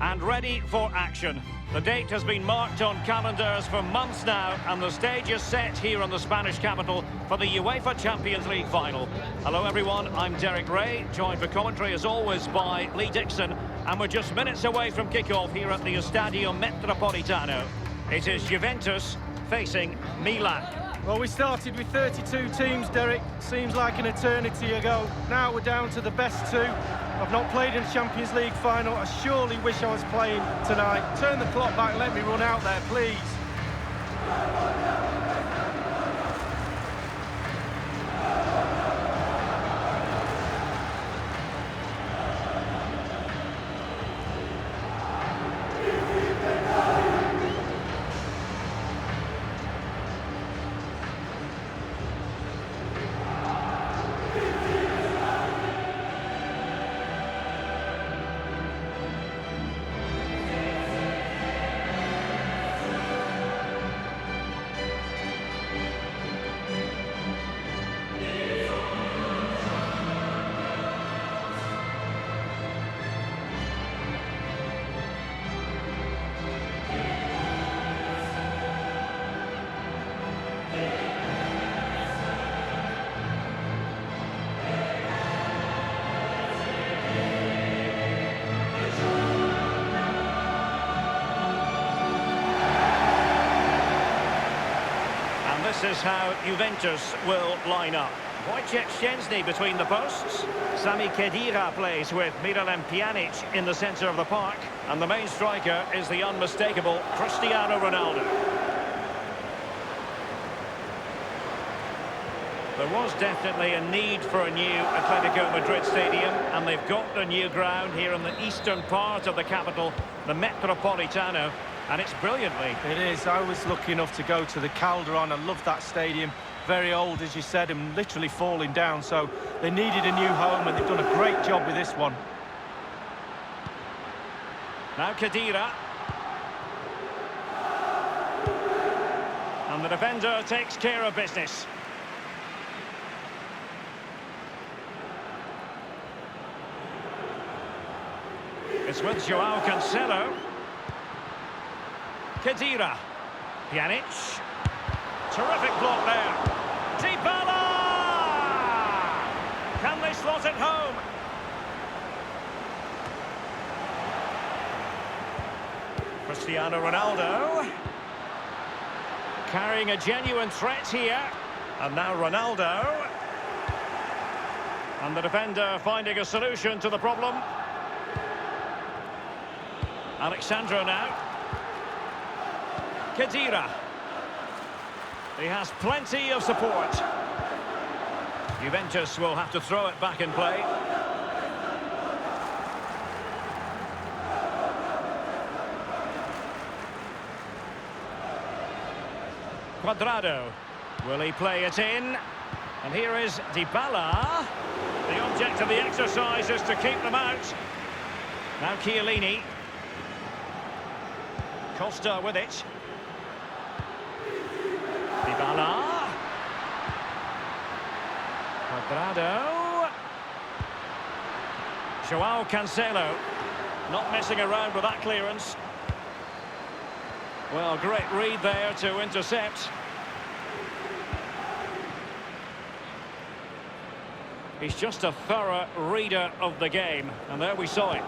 And ready for action. The date has been marked on calendars for months now, and the stage is set here in the Spanish capital for the UEFA Champions League final. Hello everyone, I'm Derek Ray, joined for commentary as always by Lee Dixon, and we're just minutes away from kickoff here at the Estadio Metropolitano. It is Juventus facing Milan. Well, we started with 32 teams, Derek. Seems like an eternity ago. Now we're down to the best two. I've not played in the Champions League final. I surely wish I was playing tonight. Turn the clock back, let me run out there, please. This is how Juventus will line up. Wojciech Szczęsny between the posts. Sami Khedira plays with Milan Fifa in the centre of the park. And the main striker is the unmistakable Cristiano Ronaldo. There was definitely a need for a new Atletico Madrid stadium, and they've got the new ground here in the eastern part of the capital, the Metropolitano. And it's brilliantly. It is. I was lucky enough to go to the Calderon. I love that stadium. Very old, as you said, and literally falling down. So they needed a new home, and they've done a great job with this one. Now Khedira. And the defender takes care of business. It's with Joao Cancelo. Khedira, Pjanic, terrific block there. Dybala! Can they slot it home? Cristiano Ronaldo. Carrying a genuine threat here. And now Ronaldo. And the defender finding a solution to the problem. Alexandro now. Khedira. He has plenty of support. Juventus will have to throw it back in play. Cuadrado. Will he play it in? And here is Dybala. The object of the exercise is to keep them out. Now Chiellini. Costa with it. Dybala. Cuadrado. Joao Cancelo. Not messing around with that clearance. Well, great read there to intercept. He's just a thorough reader of the game. And there we saw it.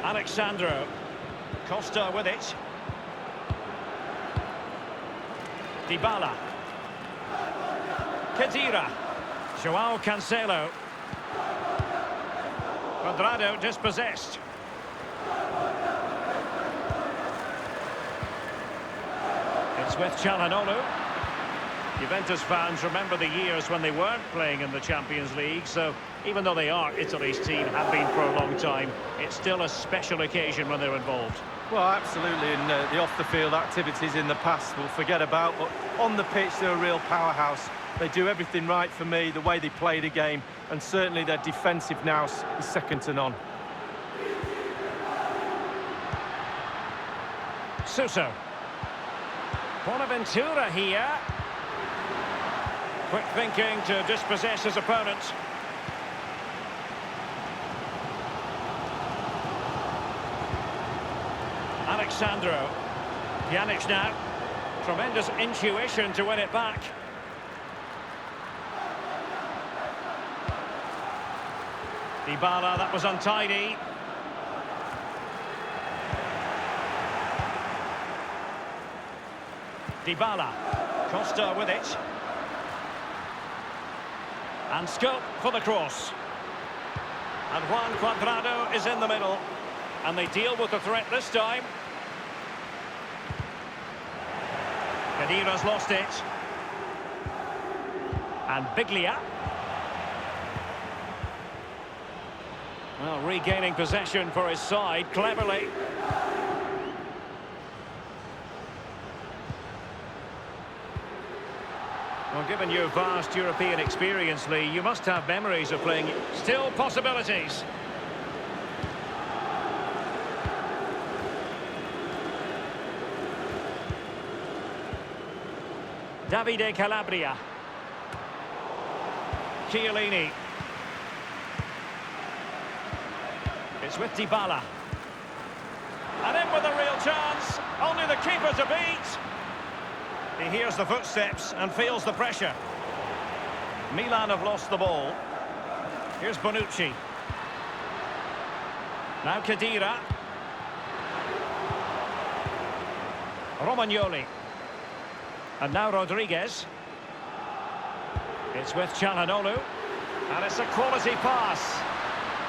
Alexandro. Costa with it. Dybala. Khedira. Joao Cancelo. Cuadrado dispossessed. It's with Çalhanoğlu. Juventus fans remember the years when they weren't playing in the Champions League, so even though they are Italy's team, have been for a long time, it's still a special occasion when they're involved. Well, absolutely, and the off-the-field activities in the past we'll forget about, but on the pitch they're a real powerhouse. They do everything right for me, the way they play the game, and certainly their defensive nous is second to none. Suso. Bonaventura here. Quick thinking to dispossess his opponent. Alexandro. Pjanic now. Tremendous intuition to win it back. Dybala, that was untidy. Dybala. Costa with it. And scope for the cross. And Juan Cuadrado is in the middle. And they deal with the threat this time. Khedira's lost it. And Biglia. Well, regaining possession for his side cleverly. Well, given your vast European experience, Lee, you must have memories of playing. Still possibilities. Davide Calabria. Chiellini. It's with Dybala. And in with a real chance. Only the keeper to beat. He hears the footsteps and feels the pressure. Milan have lost the ball. Here's Bonucci. Now Khedira. Romagnoli. And now Rodriguez. It's with Çalhanoğlu. And it's a quality pass.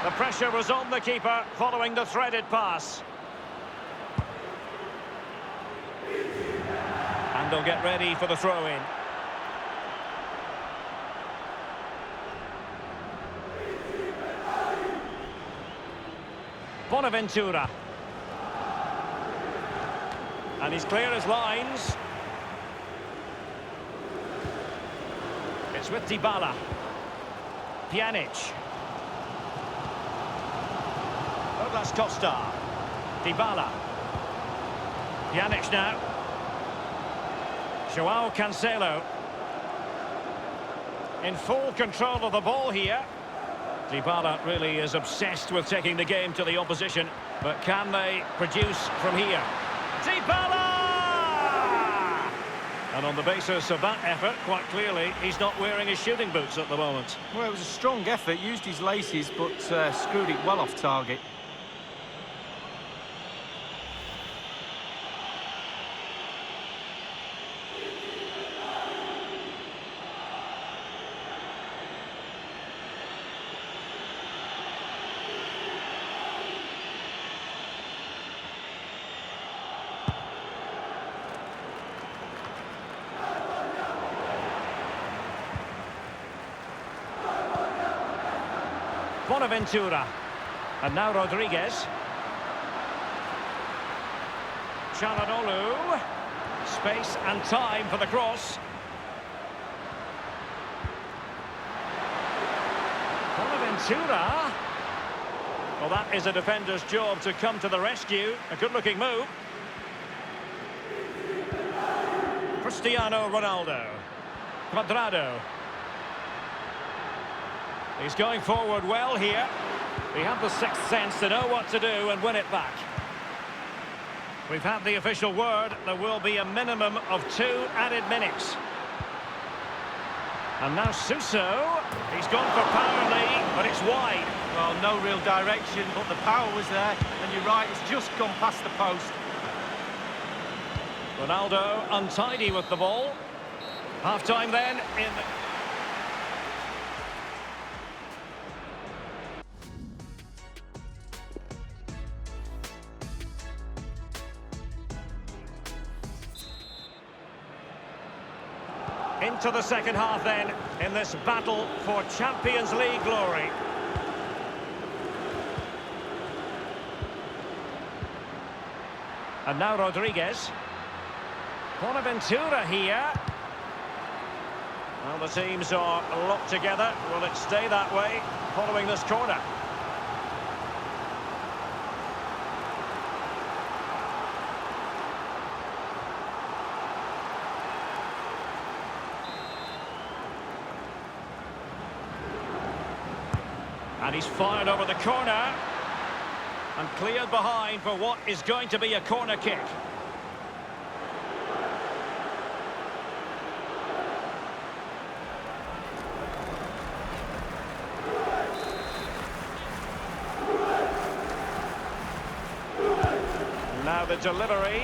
The pressure was on the keeper following the threaded pass. And they'll get ready for the throw-in. Bonaventura. And he's clear as lines. It's with Dybala. Pjanic. Douglas Costa. Dybala. Pjanic now. Joao Cancelo. In full control of the ball here. Dybala really is obsessed with taking the game to the opposition. But can they produce from here? Dybala! And on the basis of that effort, quite clearly, he's not wearing his shooting boots at the moment. Well, it was a strong effort, used his laces, but screwed it well off target. Bonaventura. And now Rodriguez. Çalhanoğlu. Space and time for the cross. Bonaventura. Well, that is a defender's job to come to the rescue. A good-looking move. Cristiano Ronaldo. Cuadrado. He's going forward well here. We have the sixth sense to know what to do and win it back. We've had the official word. There will be a minimum of 2 added minutes. And now Suso. He's gone for power, Lee, but it's wide. Well, no real direction, but the power was there. And you're right, it's just gone past the post. Ronaldo untidy with the ball. Half-time then in... Into the second half then, in this battle for Champions League glory. And now Rodriguez. Bonaventura here. Well, the teams are locked together. Will it stay that way following this corner? And he's fired over the corner. And cleared behind for what is going to be a corner kick. Now the delivery.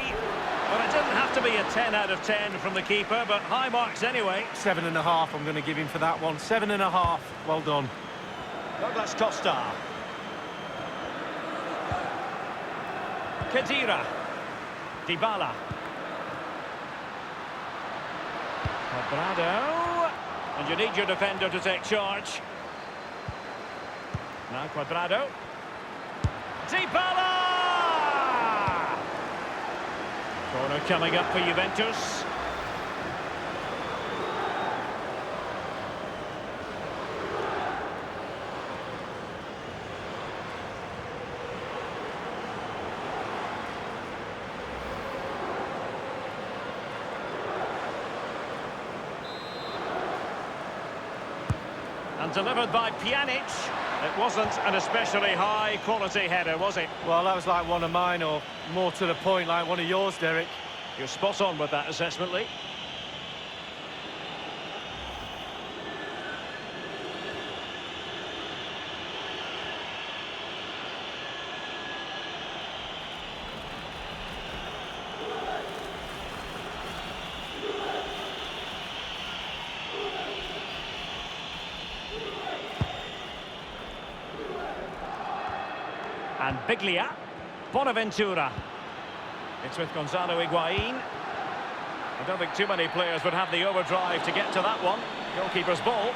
Well, it didn't have to be a 10 out of 10 from the keeper, but high marks anyway. 7.5 I'm going to give him for that one. 7.5. Well done. Douglas Costa. Khedira. Dybala. Cuadrado. And you need your defender to take charge. Now Cuadrado. Dybala! Corner coming up for Juventus. And delivered by Pjanic. It wasn't an especially high-quality header, was it? Well, that was like one of mine, or more to the point, like one of yours, Derek. You're spot on with that assessment, Lee. And Biglia. Bonaventura. It's with Gonzalo Higuain. I don't think too many players would have the overdrive to get to that one. Goalkeeper's ball.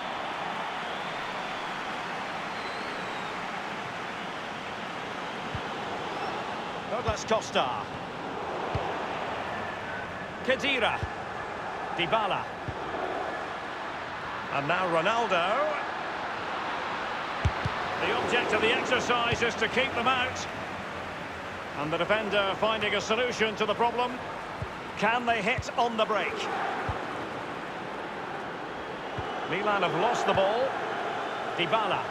Douglas Costa. Khedira. Dybala. And now Ronaldo. The object of the exercise is to keep them out. And the defender finding a solution to the problem. Can they hit on the break? Milan have lost the ball. Dybala.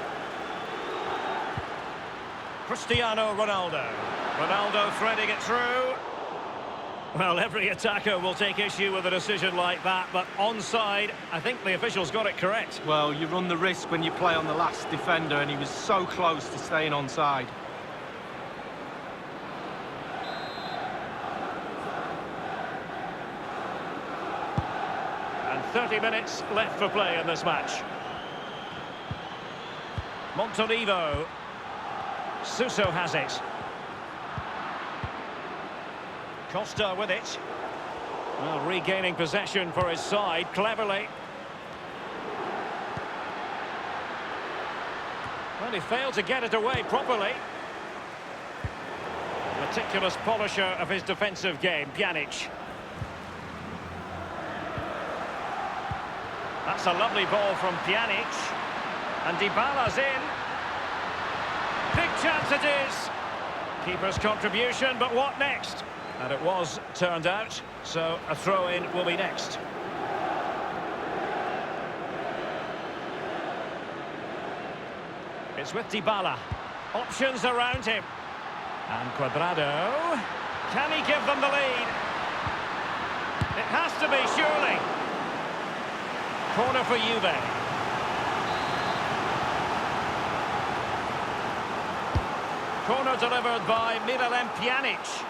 Cristiano Ronaldo. Ronaldo threading it through. Well, every attacker will take issue with a decision like that, but onside, I think the officials got it correct. Well, you run the risk when you play on the last defender, and he was so close to staying onside. And 30 minutes left for play in this match. Montolivo. Suso has it. Costa with it. Well, regaining possession for his side cleverly. Well, he failed to get it away properly. Meticulous polisher of his defensive game, Pjanic. That's a lovely ball from Pjanic. And Dybala's in. Big chance it is. Keeper's contribution, but what next? And it was turned out, so a throw-in will be next. It's with Dybala. Options around him. And Cuadrado. Can he give them the lead? It has to be, surely. Corner for Juve. Corner delivered by Milan Pjanic.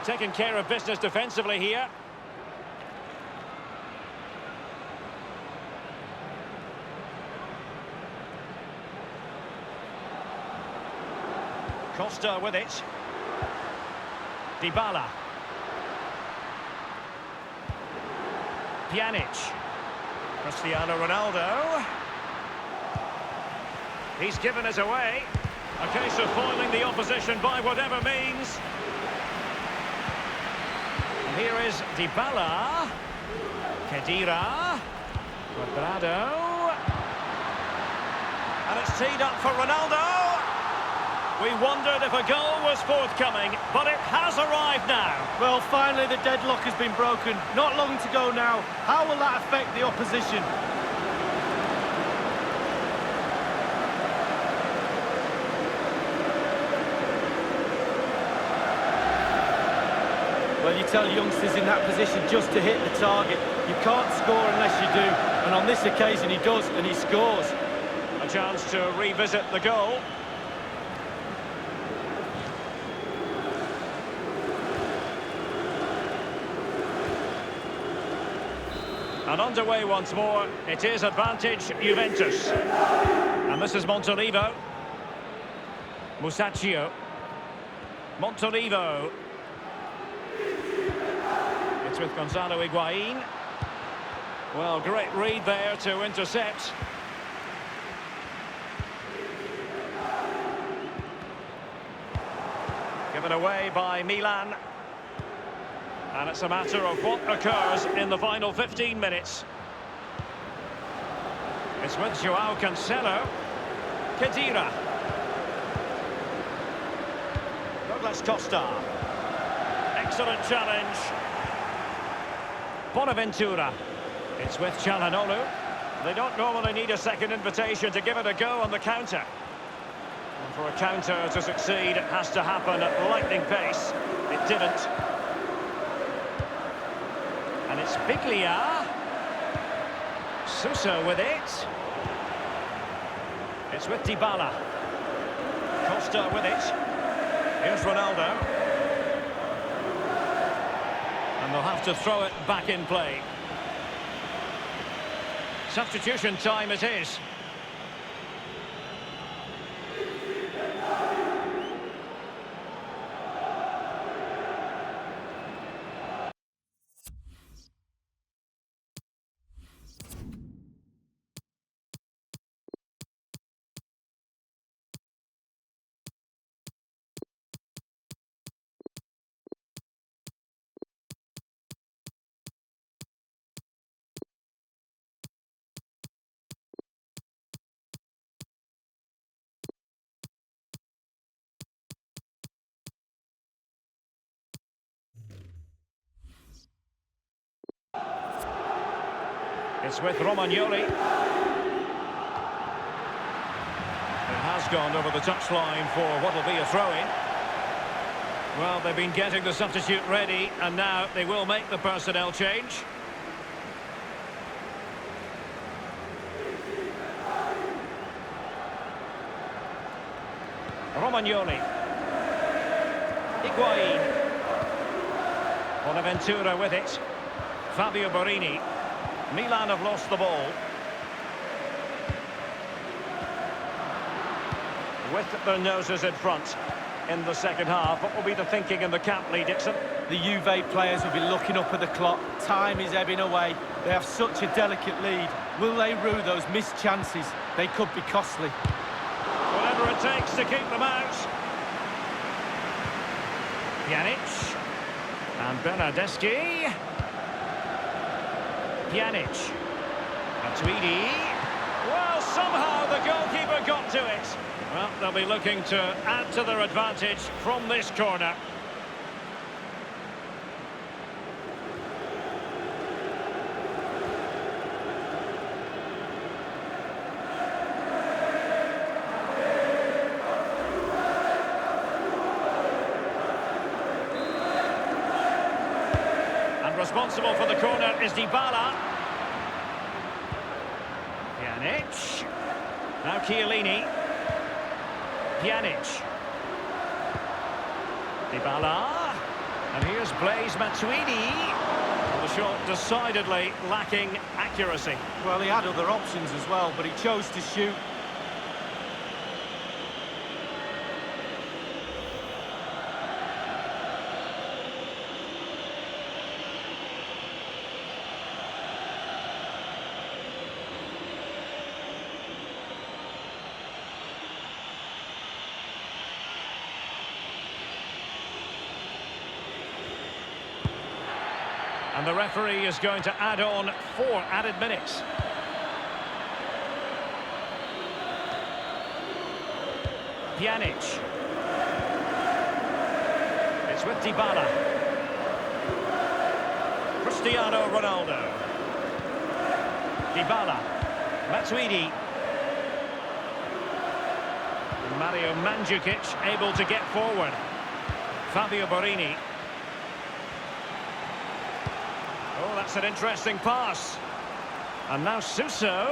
Taking care of business defensively here. Costa with it. Dybala. Pjanic. Cristiano Ronaldo. He's given it away. A case of foiling the opposition by whatever means. And here is Dybala. Khedira. Cuadrado. And it's teed up for Ronaldo. We wondered if a goal was forthcoming, but it has arrived now. Well, finally the deadlock has been broken. Not long to go now. How will that affect the opposition? tell youngsters in that position just to hit the target. You can't score unless you do, and on this occasion he does, and he scores. A chance to revisit the goal. And underway once more. It is advantage Juventus. And this is Montolivo. Musacchio. Montolivo. It's with Gonzalo Higuain. Well, great read there to intercept. Given away by Milan. And it's a matter of what occurs in the final 15 minutes. It's with Joao Cancelo. Khedira. Douglas Costa. Excellent challenge. Bonaventura. It's with Çalhanoğlu. They don't normally need a second invitation to give it a go on the counter. And for a counter to succeed, it has to happen at lightning pace. It didn't. And it's Biglia. Sousa with it. It's with Dybala. Costa with it. Here's Ronaldo. And they'll have to throw it back in play. Substitution time it is. It's with Romagnoli. It has gone over the touchline for what will be a throw-in. Well, they've been getting the substitute ready, and now they will make the personnel change. Romagnoli. Higuain. Bonaventura with it. Fabio Borini. Milan have lost the ball. With their noses in front in the second half. What will be the thinking in the camp, Lee Dixon? The Juve players will be looking up at the clock. Time is ebbing away. They have such a delicate lead. Will they rue those missed chances? They could be costly. Whatever it takes to keep them out. Pjanic. And Bernardeschi. Pjanic. Matuidi. Well, somehow the goalkeeper got to it. Well, they'll be looking to add to their advantage from this corner. Responsible for the corner is Dybala. Pjanic. Now Chiellini. Pjanic. Dybala. And here's Blaise Matuidi. The shot decidedly lacking accuracy. Well, he had other options as well, but he chose to shoot. And the referee is going to add on 4 added minutes. Pjanic. It's with Dybala. Cristiano Ronaldo. Dybala. Matuidi. Mario Mandzukic able to get forward. Fabio Borini. That's an interesting pass. And now Suso.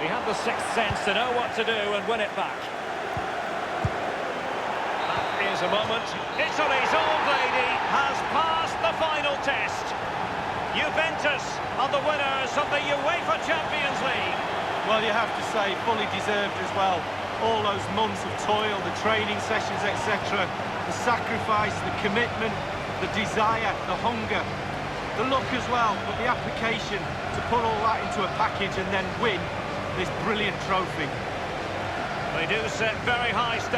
He had the sixth sense to know what to do and win it back. That is a moment. Italy's old lady has passed the final test. Juventus are the winners of the UEFA Champions League. Well, you have to say, fully deserved as well. All those months of toil, the training sessions, etc. The sacrifice, the commitment, the desire, the hunger, the luck as well, but the application to put all that into a package and then win this brilliant trophy. They do set very high standards.